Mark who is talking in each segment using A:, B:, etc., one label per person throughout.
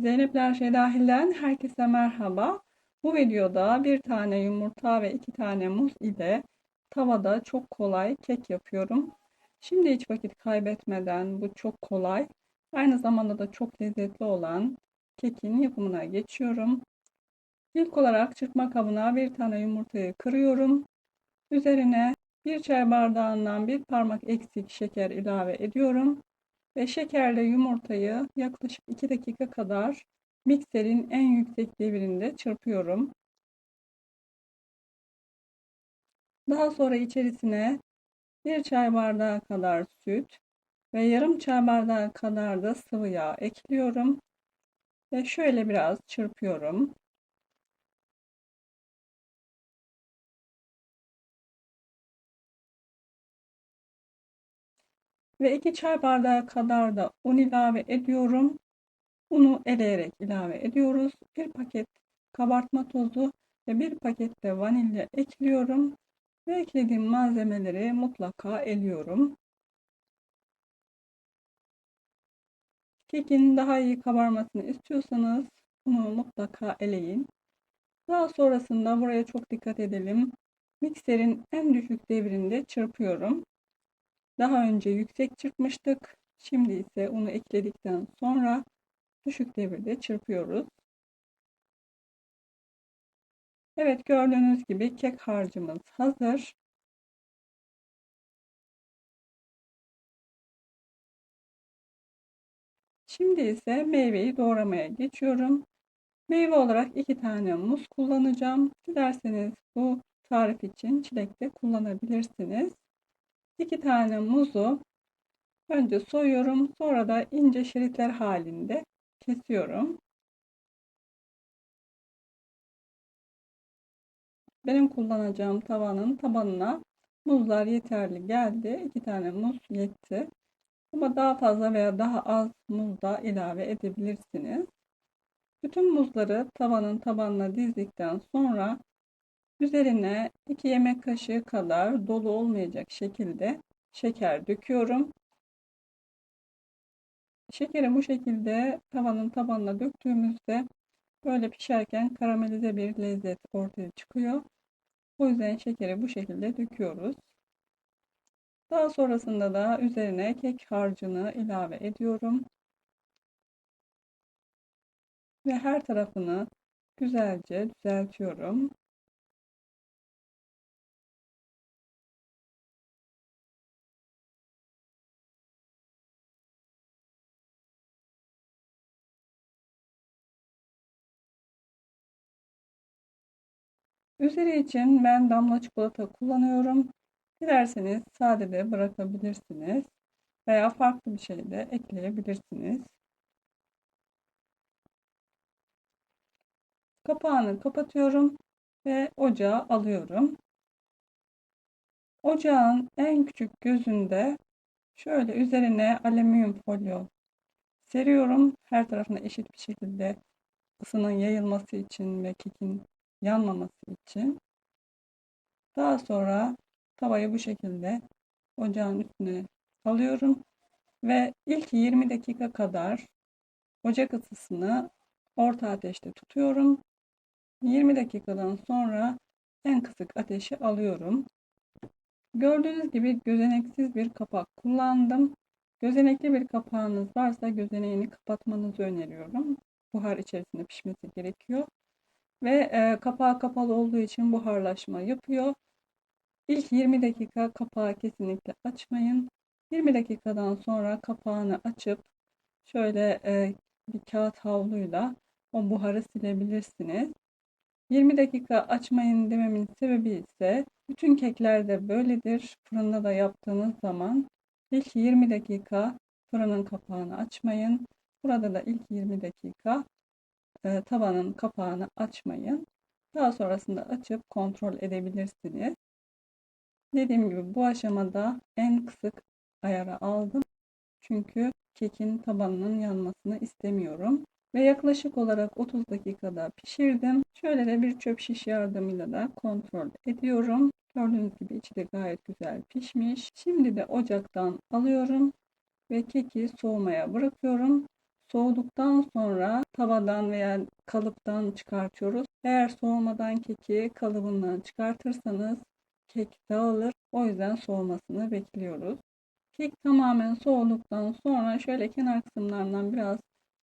A: Zeynep Her Şey Dahil'den herkese merhaba. Bu videoda bir tane yumurta ve iki tane muz ile tavada çok kolay kek yapıyorum. Şimdi hiç vakit kaybetmeden bu çok kolay, aynı zamanda da çok lezzetli olan kekin yapımına geçiyorum. İlk olarak çırpma kabına bir tane yumurtayı kırıyorum. Üzerine bir çay bardağından bir parmak eksik şeker ilave ediyorum. Ve şekerle yumurtayı yaklaşık 2 dakika kadar mikserin en yüksek devirinde çırpıyorum. Daha sonra içerisine bir çay bardağı kadar süt ve yarım çay bardağı kadar da sıvı yağ ekliyorum. Ve şöyle biraz çırpıyorum. Ve 2 çay bardağı kadar da un ilave ediyorum. Unu eleyerek ilave ediyoruz. Bir paket kabartma tozu ve bir paket de vanilya ekliyorum. Ve eklediğim malzemeleri mutlaka eliyorum. Kekin daha iyi kabarmasını istiyorsanız unu mutlaka eleyin. Daha sonrasında buraya çok dikkat edelim. Mikserin en düşük devrinde çırpıyorum. Daha önce yüksek çırpmıştık. Şimdi ise unu ekledikten sonra düşük devirde çırpıyoruz. Evet, gördüğünüz gibi kek harcımız hazır. Şimdi ise meyveyi doğramaya geçiyorum. Meyve olarak 2 tane muz kullanacağım. Dilerseniz bu tarif için çilek de kullanabilirsiniz. 2 tane muzu önce soyuyorum. Sonra da ince şeritler halinde kesiyorum. Benim kullanacağım tavanın tabanına muzlar yeterli geldi. 2 tane muz yetti. Ama daha fazla veya daha az muz da ilave edebilirsiniz. Bütün muzları tavanın tabanına dizdikten sonra üzerine 2 yemek kaşığı kadar dolu olmayacak şekilde şeker döküyorum. Şekeri bu şekilde tavanın tabanına döktüğümüzde böyle pişerken karamelize bir lezzet ortaya çıkıyor. O yüzden şekeri bu şekilde döküyoruz. Daha sonrasında da üzerine kek harcını ilave ediyorum. Ve her tarafını güzelce düzeltiyorum. Üzeri için ben damla çikolata kullanıyorum. Dilerseniz sade de bırakabilirsiniz veya farklı bir şey de ekleyebilirsiniz. Kapağını kapatıyorum ve ocağa alıyorum. Ocağın en küçük gözünde şöyle üzerine alüminyum folyo seriyorum. Her tarafına eşit bir şekilde ısının yayılması için ve kekin yanmaması için. Daha sonra tavayı bu şekilde ocağın üstüne alıyorum ve ilk 20 dakika kadar ocak ısısını orta ateşte tutuyorum. 20 dakikadan sonra en kısık ateşe alıyorum. Gördüğünüz gibi gözeneksiz bir kapak kullandım. Gözenekli bir kapağınız varsa gözeneğini kapatmanızı öneriyorum. Buhar içerisinde pişmesi gerekiyor. Ve kapağı kapalı olduğu için buharlaşma yapıyor. İlk 20 dakika kapağı kesinlikle açmayın. 20 dakikadan sonra kapağını açıp şöyle bir kağıt havluyla o buharı silebilirsiniz. 20 dakika açmayın dememin sebebi ise bütün keklerde böyledir. Fırında da yaptığınız zaman ilk 20 dakika fırının kapağını açmayın. Burada da ilk 20 dakika tavanın kapağını açmayın. Daha sonrasında açıp kontrol edebilirsiniz. Dediğim gibi bu aşamada en kısık ayara aldım. Çünkü kekin tabanının yanmasını istemiyorum. Ve yaklaşık olarak 30 dakikada pişirdim. Şöyle de bir çöp şiş yardımıyla da kontrol ediyorum. Gördüğünüz gibi içi de gayet güzel pişmiş. Şimdi de ocaktan alıyorum ve keki soğumaya bırakıyorum. Soğuduktan sonra tavadan veya kalıptan çıkartıyoruz. Eğer soğumadan keki kalıbından çıkartırsanız kek dağılır. O yüzden soğumasını bekliyoruz. Kek tamamen soğuduktan sonra şöyle kenar kısımlarından biraz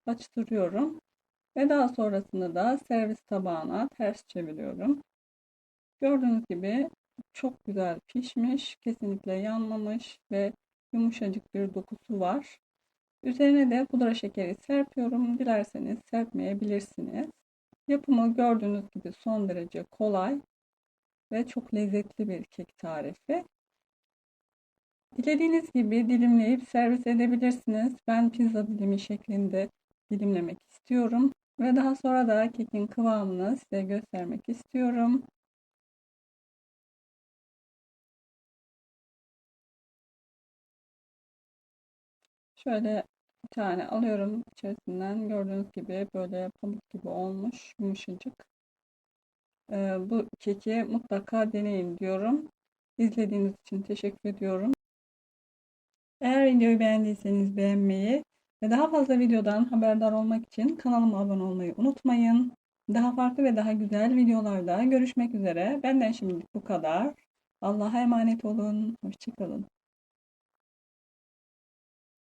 A: açtırıyorum. Ve daha sonrasında da servis tabağına ters çeviriyorum. Gördüğünüz gibi çok güzel pişmiş, kesinlikle yanmamış ve yumuşacık bir dokusu var. Üzerine de pudra şekeri serpiyorum. Dilerseniz serpmeyebilirsiniz. Yapımı gördüğünüz gibi son derece kolay ve çok lezzetli bir kek tarifi. Dilediğiniz gibi dilimleyip servis edebilirsiniz. Ben pizza dilimi şeklinde dilimlemek istiyorum. Ve daha sonra da kekin kıvamını size göstermek istiyorum. Şöyle bir tane alıyorum, içerisinden gördüğünüz gibi böyle pamuk gibi olmuş, yumuşacık. Bu keki mutlaka deneyin diyorum. İzlediğiniz için teşekkür ediyorum. Eğer videoyu beğendiyseniz beğenmeyi ve daha fazla videodan haberdar olmak için kanalıma abone olmayı unutmayın. Daha farklı ve daha güzel videolarda görüşmek üzere. Benden şimdilik bu kadar. Allah'a emanet olun. Hoşça kalın.